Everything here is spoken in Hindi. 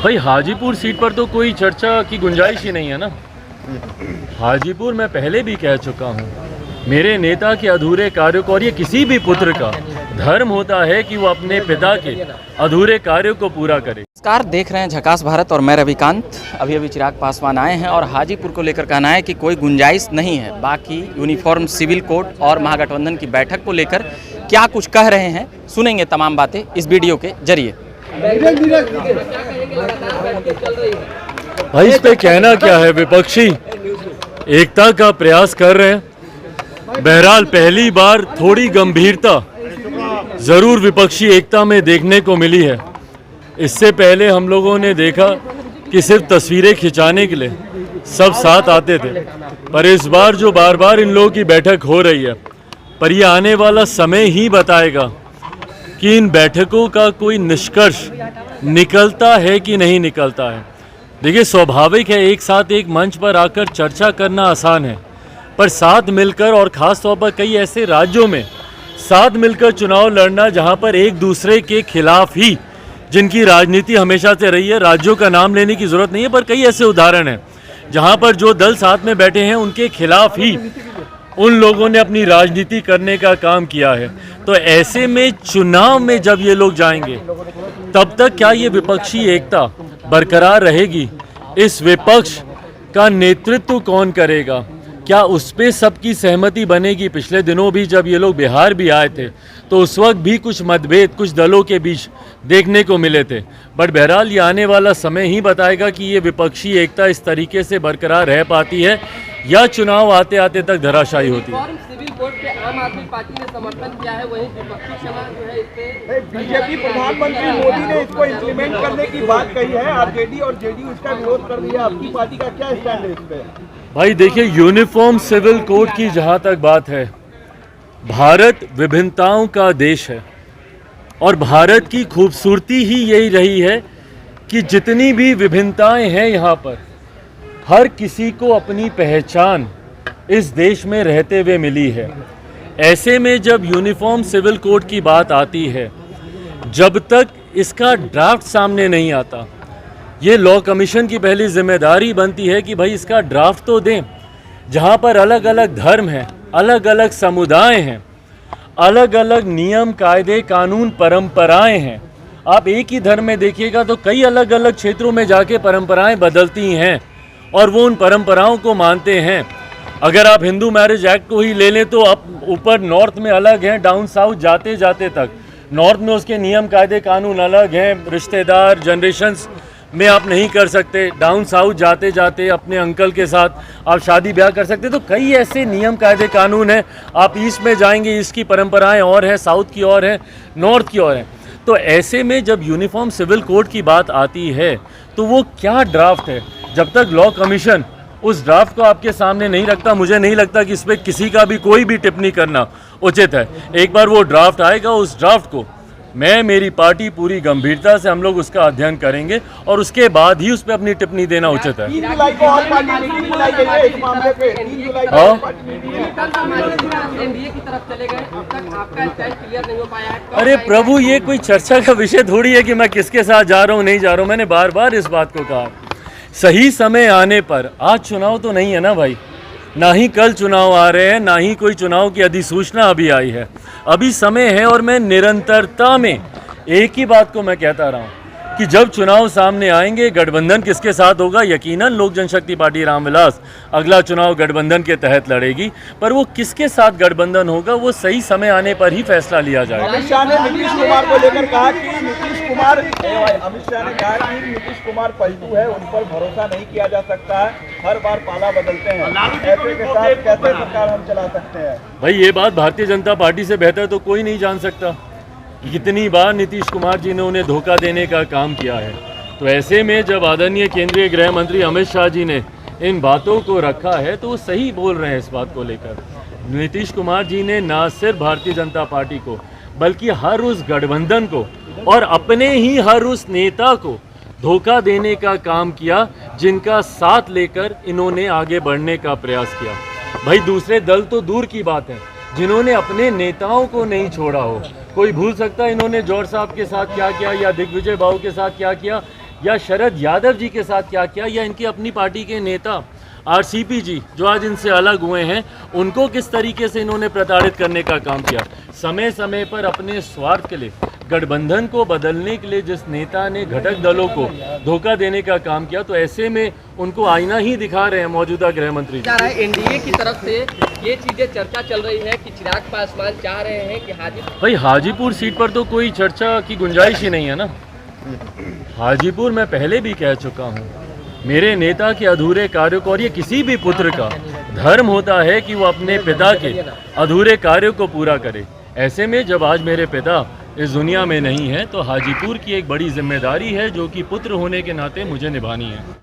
भाई हाजीपुर सीट पर तो कोई चर्चा की गुंजाइश ही नहीं है ना। हाजीपुर मैं पहले भी कह चुका हूँ, मेरे नेता के अधूरे कार्यों को, और ये किसी भी पुत्र का धर्म होता है कि वो अपने पिता के अधूरे कार्यों को पूरा करे। नमस्कार, देख रहे हैं झकास भारत और मैं रविकांत। अभी चिराग पासवान आए हैं और हाजीपुर को लेकर कहना है कि कोई गुंजाइश नहीं है। बाकी यूनिफॉर्म सिविल कोड और महागठबंधन की बैठक को लेकर क्या कुछ कह रहे हैं, सुनेंगे तमाम बातें इस वीडियो के जरिए। भाई इस पे कहना क्या है, विपक्षी एकता का प्रयास कर रहे हैं। बहरहाल पहली बार थोड़ी गंभीरता जरूर विपक्षी एकता में देखने को मिली है। इससे पहले हम लोगों ने देखा कि सिर्फ तस्वीरें खिंचाने के लिए सब साथ आते थे, पर इस बार जो बार बार इन लोगों की बैठक हो रही है, पर ये आने वाला समय ही बताएगा कि इन बैठकों का कोई निष्कर्ष निकलता है कि नहीं निकलता है। देखिए, स्वाभाविक है एक साथ एक मंच पर आकर चर्चा करना आसान है, पर साथ मिलकर, और ख़ास तौर पर कई ऐसे राज्यों में साथ मिलकर चुनाव लड़ना जहां पर एक दूसरे के खिलाफ ही, जिनकी राजनीति हमेशा से रही है, राज्यों का नाम लेने की ज़रूरत नहीं है, पर कई ऐसे उदाहरण हैं जहां पर जो दल साथ में बैठे हैं उनके खिलाफ ही उन लोगों ने अपनी राजनीति करने का काम किया है। तो ऐसे में चुनाव में जब ये लोग जाएंगे, तब तक क्या ये विपक्षी एकता बरकरार रहेगी? इस विपक्ष का नेतृत्व कौन करेगा? क्या उस पर सबकी सहमति बनेगी? पिछले दिनों भी जब ये लोग बिहार भी आए थे तो उस वक्त भी कुछ मतभेद कुछ दलों के बीच देखने को मिले थे, बट बहरहाल ये आने वाला समय ही बताएगा कि ये विपक्षी एकता इस तरीके से बरकरार रह पाती है या चुनाव आते आते तक धराशायी होती है। सिविल कोड के आम आदमी पार्टी ने समर्थन किया है, वहीं विपक्षी समाज जो है इससे बीजेपी प्रधानमंत्री मोदी ने इसको इम्प्लीमेंट करने की बात कही है। आरजेडी और जेडीयू इसका विरोध कर रही है। आपकी पार्टी का क्या स्टैंड है इस पे? भाई देखिए, यूनिफॉर्म सिविल कोड की जहाँ तक बात है, भारत विभिन्नताओं का देश है और भारत की खूबसूरती ही यही रही है कि जितनी भी विभिन्नताएं हैं यहाँ पर, हर किसी को अपनी पहचान इस देश में रहते हुए मिली है। ऐसे में जब यूनिफॉर्म सिविल कोड की बात आती है, जब तक इसका ड्राफ्ट सामने नहीं आता, ये लॉ कमीशन की पहली जिम्मेदारी बनती है कि भाई इसका ड्राफ्ट तो दें। जहाँ पर अलग अलग धर्म हैं, अलग अलग समुदाय हैं, अलग अलग नियम कायदे कानून परंपराएं हैं। आप एक ही धर्म में देखिएगा तो कई अलग अलग क्षेत्रों में जाके परंपराएं बदलती हैं और वो उन परंपराओं को मानते हैं। अगर आप हिंदू मैरिज एक्ट को ही ले लें तो अब ऊपर नॉर्थ में अलग हैं, डाउन साउथ जाते जाते तक नॉर्थ में उसके नियम कायदे कानून अलग हैं, रिश्तेदार जनरेशन्स में आप नहीं कर सकते। डाउन साउथ जाते जाते अपने अंकल के साथ आप शादी ब्याह कर सकते। तो कई ऐसे नियम कायदे कानून हैं। आप ईस्ट में जाएंगे, ईस्ट की परंपराएं और हैं, साउथ की और हैं, नॉर्थ की और हैं। तो ऐसे में जब यूनिफॉर्म सिविल कोड की बात आती है तो वो क्या ड्राफ्ट है, जब तक लॉ कमीशन उस ड्राफ्ट को आपके सामने नहीं रखता, मुझे नहीं लगता कि इस पर किसी का भी कोई भी टिप्पणी करना उचित है। एक बार वो ड्राफ्ट आएगा, उस ड्राफ्ट को मैं, मेरी पार्टी पूरी गंभीरता से हम लोग उसका अध्ययन करेंगे और उसके बाद ही उस पर अपनी टिप्पणी देना उचित है। 3 जुलाई को और पार्टी मीटिंग बुलाई गई है इस मामले पे। 3 जुलाई को और पार्टी मीटिंग है। एनडीए की तरफ चले गए, अब तक आपका स्टैंड क्लियर नहीं हो पाया है। अरे प्रभु, ये कोई चर्चा का विषय थोड़ी है कि मैं किसके साथ जा रहा हूँ नहीं जा रहा हूँ। मैंने बार बार इस बात को कहा, सही समय आने पर, आज चुनाव तो नहीं है ना भाई, ना ही कल चुनाव आ रहे हैं, ना ही कोई चुनाव की अधिसूचना अभी आई है। अभी समय है और मैं निरंतरता में एक ही बात को मैं कहता रहा हूँ कि जब चुनाव सामने आएंगे, गठबंधन किसके साथ होगा, यकीनन लोक जनशक्ति पार्टी रामविलास अगला चुनाव गठबंधन के तहत लड़ेगी, पर वो किसके साथ गठबंधन होगा वो सही समय आने पर ही फैसला लिया जाएगा। अमित शाह ने नीतीश कुमार को लेकर कहा कि नीतीश कुमार, अमित शाह ने कहा कि नीतीश कुमार पलटू है, उन पर भरोसा नहीं किया जा सकता है, हर बार पाला बदलते हैं। ऐसे के साथ कैसे सरकार हम चला सकते हैं? भाई ये बात भारतीय जनता पार्टी से बेहतर तो कोई नहीं जान सकता। कितनी बार नीतीश कुमार जी ने उन्हें धोखा देने का काम किया है। तो ऐसे में जब आदरणीय केंद्रीय गृह मंत्री अमित शाह जी ने इन बातों को रखा है तो वो सही बोल रहे हैं इस बात को लेकर। नीतीश कुमार जी ने ना सिर्फ भारतीय जनता पार्टी को, बल्कि हर उस गठबंधन को और अपने ही हर उस नेता को धोखा देने का काम किया जिनका साथ लेकर इन्होंने आगे बढ़ने का प्रयास किया। भाई दूसरे दल तो दूर की बात है, जिन्होंने अपने नेताओं को नहीं छोड़ा हो। कोई भूल सकता है इन्होंने जौहर साहब के साथ क्या किया या दिग्विजय बाबू के साथ क्या किया? या शरद यादव जी के साथ क्या किया, या इनकी अपनी पार्टी के नेता आरसीपी जी जो आज इनसे अलग हुए हैं उनको किस तरीके से इन्होंने प्रताड़ित करने का काम किया। समय समय पर अपने स्वार्थ के लिए गठबंधन को बदलने के लिए जिस नेता ने घटक दलों को धोखा देने का काम किया, तो ऐसे में उनको आईना ही दिखा रहे हैं मौजूदा गृह मंत्री जी। एनडीए की तरफ से ये चीजें चर्चा चल रही है कि चिराग पासवान चाह रहे हैं कि भाई हाजीपुर सीट पर तो कोई चर्चा की गुंजाइश ही नहीं है ना। हाजीपुर मैं पहले भी कह चुका हूँ, मेरे नेता के अधूरे कार्यों को, और ये किसी भी पुत्र का धर्म होता है कि वो अपने पिता के अधूरे कार्यों को पूरा करे। ऐसे में जब आज मेरे पिता इस दुनिया में नहीं है तो हाजीपुर की एक बड़ी जिम्मेदारी है जो कि पुत्र होने के नाते मुझे निभानी है।